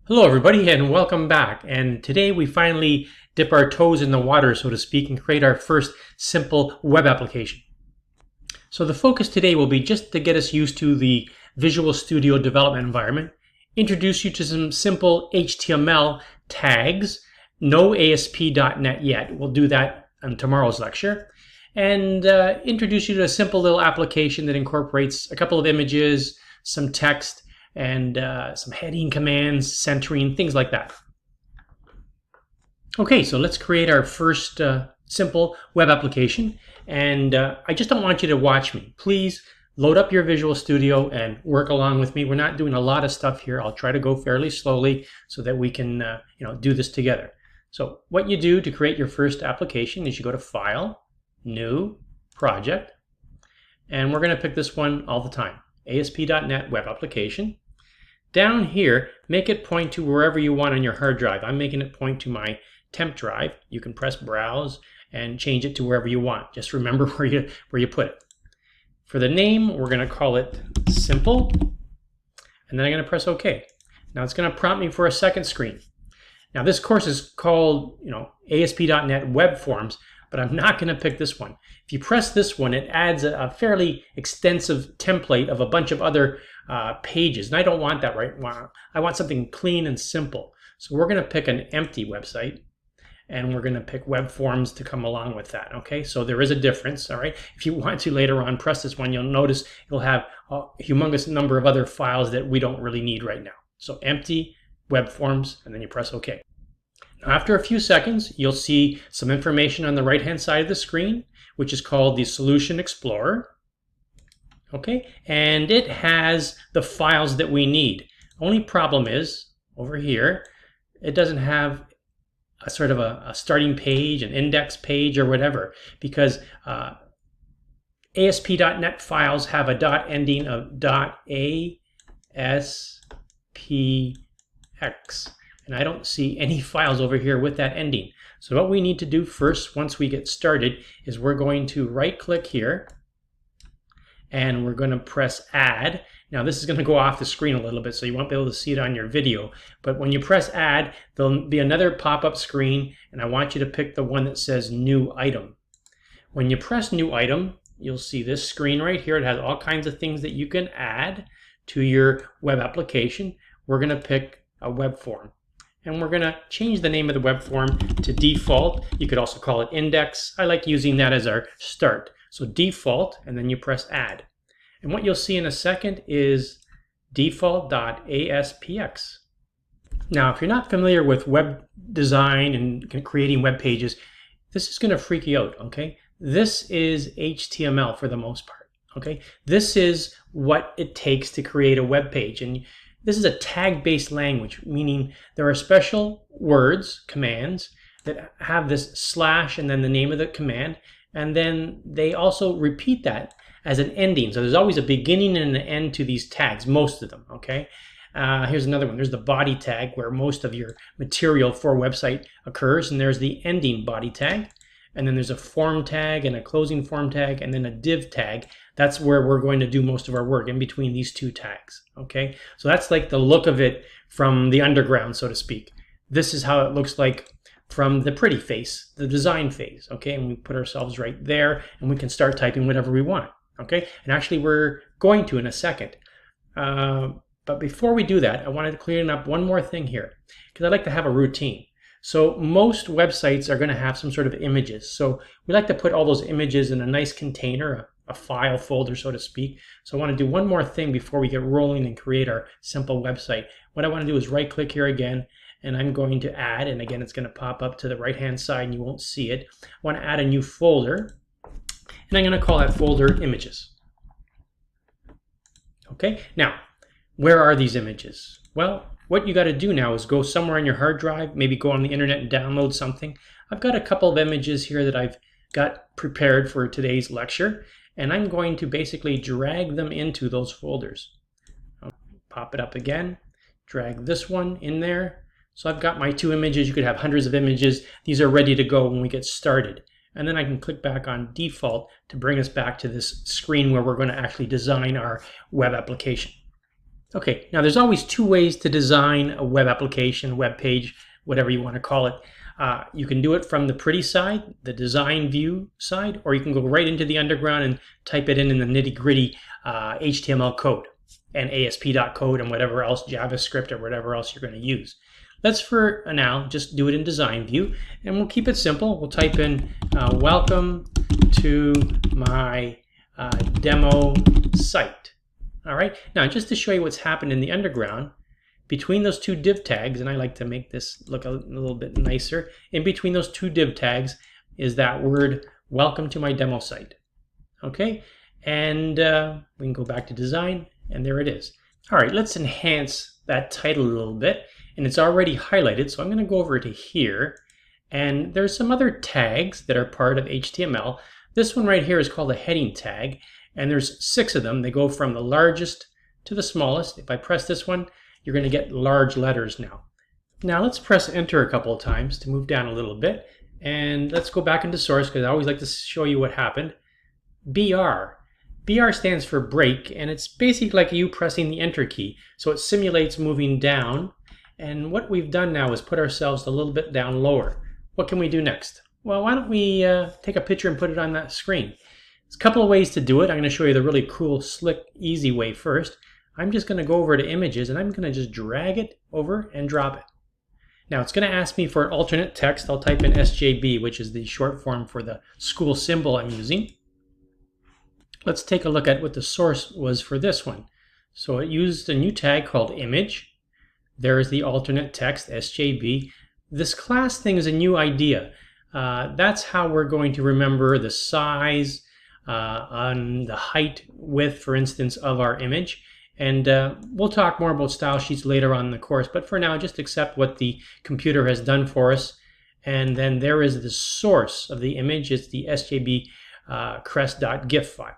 Hello everybody and welcome back. And today we finally dip our toes in the water, so to speak, and create our first simple web application. So the focus today will be just to get us used to the Visual Studio development environment, introduce you to some simple HTML tags, no ASP.NET yet. We'll do that on tomorrow's lecture. And introduce you to a simple little application that incorporates a couple of images, some text, and some heading commands, centering, things like that. Okay, so let's create our first simple web application. And I just don't want you to watch me. Please load up your Visual Studio and work along with me. We're not doing a lot of stuff here. I'll try to go fairly slowly so that we can do this together. So what you do to create your first application is you go to File, New, Project, and we're going to pick this one all the time. ASP.NET Web Application. Down here, make it point to wherever you want on your hard drive. I'm making it point to my temp drive. You can press Browse and change it to wherever you want. Just remember where you put it. For the name, we're going to call it Simple, and then I'm going to press OK. Now it's going to prompt me for a second screen. Now this course is called ASP.NET Web Forms, but I'm not going to pick this one. If you press this one, it adds a fairly extensive template of a bunch of other pages, and I don't want that right now. I want something clean and simple. So we're going to pick an empty website, and we're going to pick web forms to come along with that. Okay, so there is a difference. All right, if you want to later on press this one, you'll notice it'll have a humongous number of other files that we don't really need right now. So empty web forms, and then you press OK. Now, after a few seconds, you'll see some information on the right hand side of the screen, which is called the Solution Explorer. Okay, and it has the files that we need. Only problem is, over here, it doesn't have a sort of a starting page, an index page, or whatever, because ASP.NET files have a dot ending of .aspx, and I don't see any files over here with that ending. So what we need to do first, once we get started, is we're going to right-click here, and we're going to press Add. Now this is going to go off the screen a little bit, so you won't be able to see it on your video. But when you press Add, there'll be another pop-up screen, and I want you to pick the one that says New Item. When you press New Item, you'll see this screen right here. It has all kinds of things that you can add to your web application. We're going to pick a web form, and we're going to change the name of the web form to Default. You could also call it Index. I like using that as our start. So Default, and then you press Add. And what you'll see in a second is default.aspx. Now, if you're not familiar with web design and creating web pages, this is going to freak you out, okay? This is HTML for the most part, okay? This is what it takes to create a web page. And this is a tag-based language, meaning there are special words, commands, that have this slash and then the name of the command, and then they also repeat that as an ending. So there's always a beginning and an end to these tags, most of them, okay? Here's another one. There's the body tag, where most of your material for a website occurs, and there's the ending body tag. And then there's a form tag and a closing form tag, and then a div tag. That's where we're going to do most of our work, in between these two tags, okay? So that's like the look of it from the underground, so to speak. This is how it looks like from the pretty face, the design phase, okay? And we put ourselves right there, and we can start typing whatever we want, okay? And actually, we're going to in a second. But before we do that, I wanted to clean up one more thing here, because I like to have a routine. So most websites are going to have some sort of images. So we like to put all those images in a nice container, a file folder, so to speak. So I want to do one more thing before we get rolling and create our simple website. What I want to do is right-click here again, and I'm going to add, and again, it's going to pop up to the right-hand side, and you won't see it. I want to add a new folder, and I'm going to call that folder Images. Okay, now, where are these images? Well, what you got to do now is go somewhere on your hard drive, maybe go on the internet and download something. I've got a couple of images here that I've got prepared for today's lecture, and I'm going to basically drag them into those folders. I'll pop it up again, drag this one in there. So I've got my two images. You could have hundreds of images. These are ready to go when we get started. And then I can click back on Default to bring us back to this screen where we're going to actually design our web application. Okay, now there's always two ways to design a web application, web page, whatever you want to call it. You can do it from the pretty side, the design view side, or you can go right into the underground and type it in the nitty-gritty HTML code and ASP.code and whatever else, JavaScript or whatever else you're going to use. Let's for now just do it in design view, and we'll keep it simple. We'll type in welcome to my demo site. All right, now just to show you what's happened in the underground, between those two div tags, and I like to make this look a little bit nicer, in between those two div tags is that word, welcome to my demo site. Okay, and we can go back to design, and there it is. All right, let's enhance that title a little bit, and it's already highlighted, so I'm going to go over to here, and there's some other tags that are part of HTML. This one right here is called a heading tag, and there's 6 of them. They go from the largest to the smallest. If I press this one, you're going to get large letters now. Now let's press enter a couple of times to move down a little bit, and let's go back into source because I always like to show you what happened. BR. BR stands for break, and it's basically like you pressing the enter key. So it simulates moving down, and what we've done now is put ourselves a little bit down lower. What can we do next? Well, why don't we take a picture and put it on that screen? There's a couple of ways to do it. I'm going to show you the really cool, slick, easy way first. I'm just going to go over to images, and I'm going to just drag it over and drop it. Now it's going to ask me for an alternate text. I'll type in SJB, which is the short form for the school symbol I'm using. Let's take a look at what the source was for this one. So it used a new tag called image. There is the alternate text, SJB. This class thing is a new idea. That's how we're going to remember the size, on the height, width, for instance, of our image. And we'll talk more about style sheets later on in the course, but for now, just accept what the computer has done for us. And then there is the source of the image. It's the SJB crest.gif file.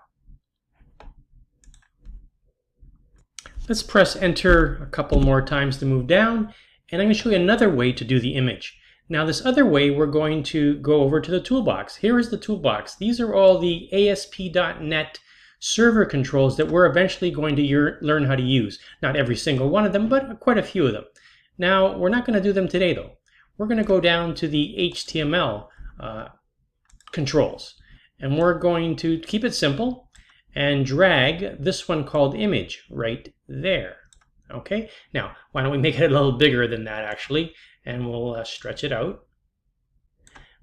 Let's press enter a couple more times to move down, and I'm going to show you another way to do the image. Now this other way, we're going to go over to the toolbox. Here is the toolbox. These are all the ASP.NET server controls that we're eventually going to learn how to use. Not every single one of them, but quite a few of them. Now, we're not going to do them today though. We're going to go down to the HTML controls, and we're going to keep it simple and drag this one called image right there. Okay, now why don't we make it a little bigger than that actually, and we'll stretch it out.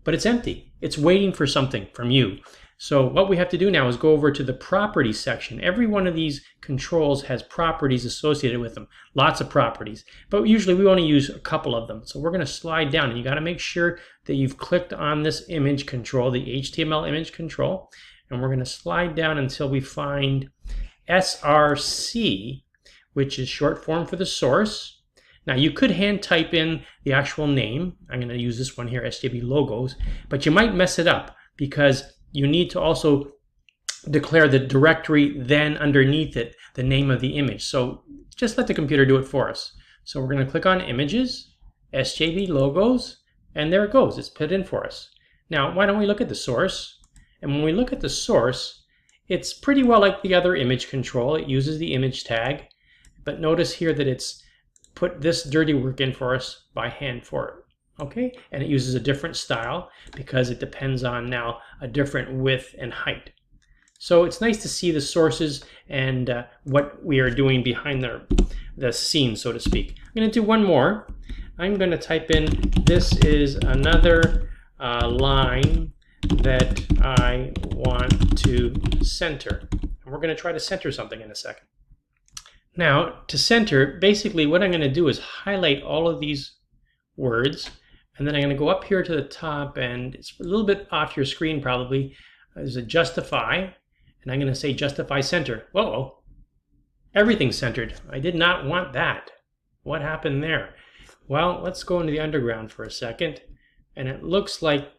But it's empty. It's waiting for something from you. So what we have to do now is go over to the properties section. Every one of these controls has properties associated with them, lots of properties, but usually we only use a couple of them. So we're going to slide down, and you got to make sure that you've clicked on this image control, the HTML image control, and we're going to slide down until we find SRC, which is short form for the source. Now you could hand type in the actual name. I'm going to use this one here, SJB logos, but you might mess it up because you need to also declare the directory, then underneath it, the name of the image. So just let the computer do it for us. So we're going to click on images, SJB logos, and there it goes. It's put in for us. Now, why don't we look at the source? And when we look at the source, it's pretty well like the other image control. It uses the image tag, but notice here that it's put this dirty work in for us by hand for it. Okay, and it uses a different style because it depends on now a different width and height. So it's nice to see the sources and what we are doing behind the scenes, so to speak. I'm going to do one more. I'm going to type in, this is another line that I want to center. And we're going to try to center something in a second. Now, to center, basically what I'm going to do is highlight all of these words, and then I'm going to go up here to the top, and it's a little bit off your screen probably. There's a justify, and I'm going to say justify center. Whoa, everything's centered. I did not want that. What happened there? Well, let's go into the underground for a second, and it looks like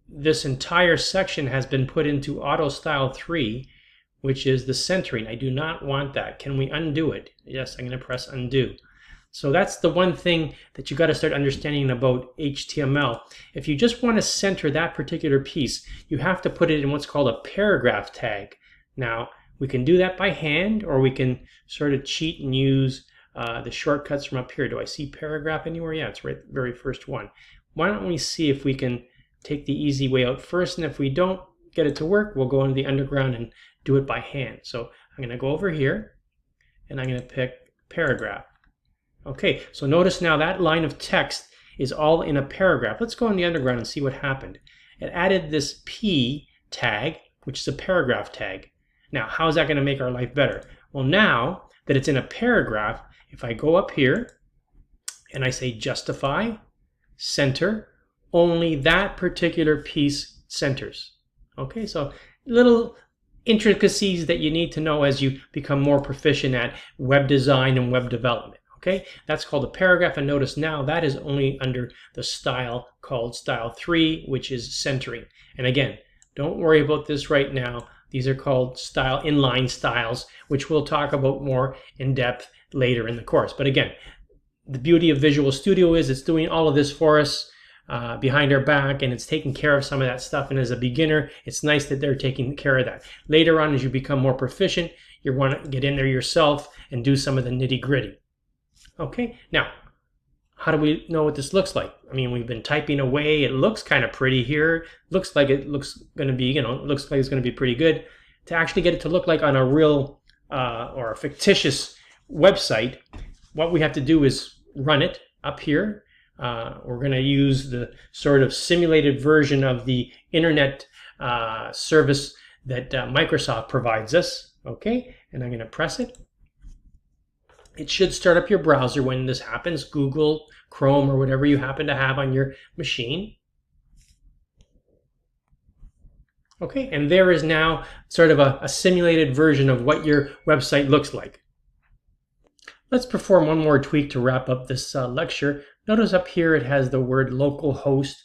this entire section has been put into auto style 3, which is the centering. I do not want that. Can we undo it? Yes, I'm going to press undo. So that's the one thing that you got to start understanding about HTML. If you just want to center that particular piece, you have to put it in what's called a paragraph tag. Now, We can do that by hand, or we can sort of cheat and use the shortcuts from up here. Do I see paragraph anywhere? Yeah, it's right the very first one. Why don't we see if we can take the easy way out first, and if we don't get it to work, we'll go into the underground and do it by hand. So I'm going to go over here, and I'm going to pick paragraph. Okay, so notice now that line of text is all in a paragraph. Let's go in the underground and see what happened. It added this P tag, which is a paragraph tag. Now, how is that going to make our life better? Well, now that it's in a paragraph, if I go up here and I say justify, center, only that particular piece centers. Okay, so little intricacies that you need to know as you become more proficient at web design and web development. Okay, that's called a paragraph, and notice now that is only under the style called style 3, which is centering. And again, don't worry about this right now. These are called style inline styles, which we'll talk about more in depth later in the course. But again, the beauty of Visual Studio is it's doing all of this for us behind our back, and it's taking care of some of that stuff. And as a beginner, it's nice that they're taking care of that. Later on, as you become more proficient, you want to get in there yourself and do some of the nitty-gritty. Okay, now, how do we know what this looks like? I mean, we've been typing away. It looks kind of pretty here. Looks like it looks going to be, looks like it's going to be pretty good. To actually get it to look like on a real or a fictitious website, what we have to do is run it up here. We're going to use the sort of simulated version of the internet service that Microsoft provides us. Okay, and I'm going to press it. It should start up your browser when this happens, Google, Chrome, or whatever you happen to have on your machine. Okay, and there is now sort of a simulated version of what your website looks like. Let's perform one more tweak to wrap up this lecture. Notice up here it has the word localhost.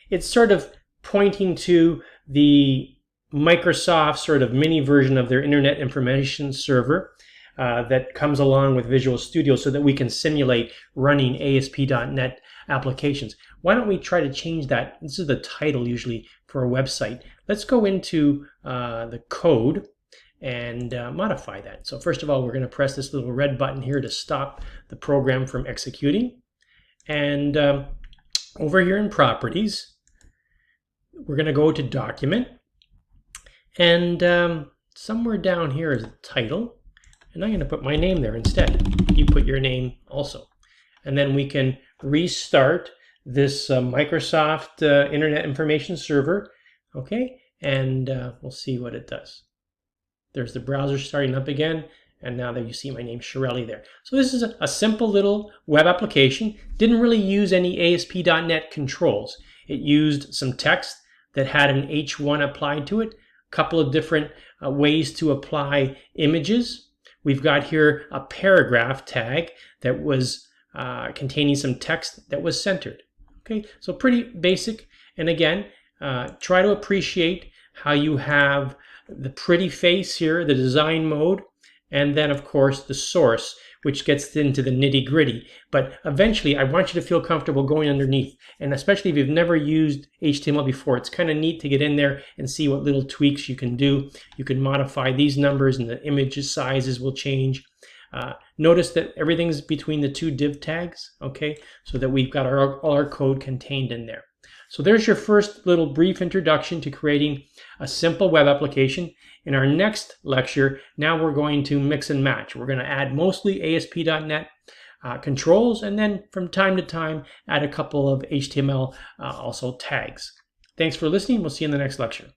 It's sort of pointing to the Microsoft sort of mini version of their Internet Information Server that comes along with Visual Studio so that we can simulate running ASP.NET applications. Why don't we try to change that? This is the title usually for a website. Let's go into the code and modify that. So first of all, we're going to press this little red button here to stop the program from executing. And over here in Properties, we're going to go to Document. And somewhere down here is the title. And I'm going to put my name there instead. You put your name also. And then we can restart this Microsoft Internet Information Server. Okay, and we'll see what it does. There's the browser starting up again. And now that you see my name, Shirelli, there. So this is a simple little web application. Didn't really use any ASP.NET controls. It used some text that had an H1 applied to it. A couple of different ways to apply images. We've got here a paragraph tag that was containing some text that was centered. Okay, so pretty basic. And again, try to appreciate how you have the pretty face here, the design mode, and then of course the source, which gets into the nitty-gritty. But eventually I want you to feel comfortable going underneath, and especially if you've never used HTML before, it's kind of neat to get in there and see what little tweaks you can do. You can modify these numbers and the image sizes will change. Notice that everything's between the two div tags, okay, so that we've got all our code contained in there. So there's your first little brief introduction to creating a simple web application. In our next lecture, now we're going to mix and match. We're going to add mostly ASP.NET controls, and then from time to time add a couple of HTML also tags. Thanks for listening. We'll see you in the next lecture.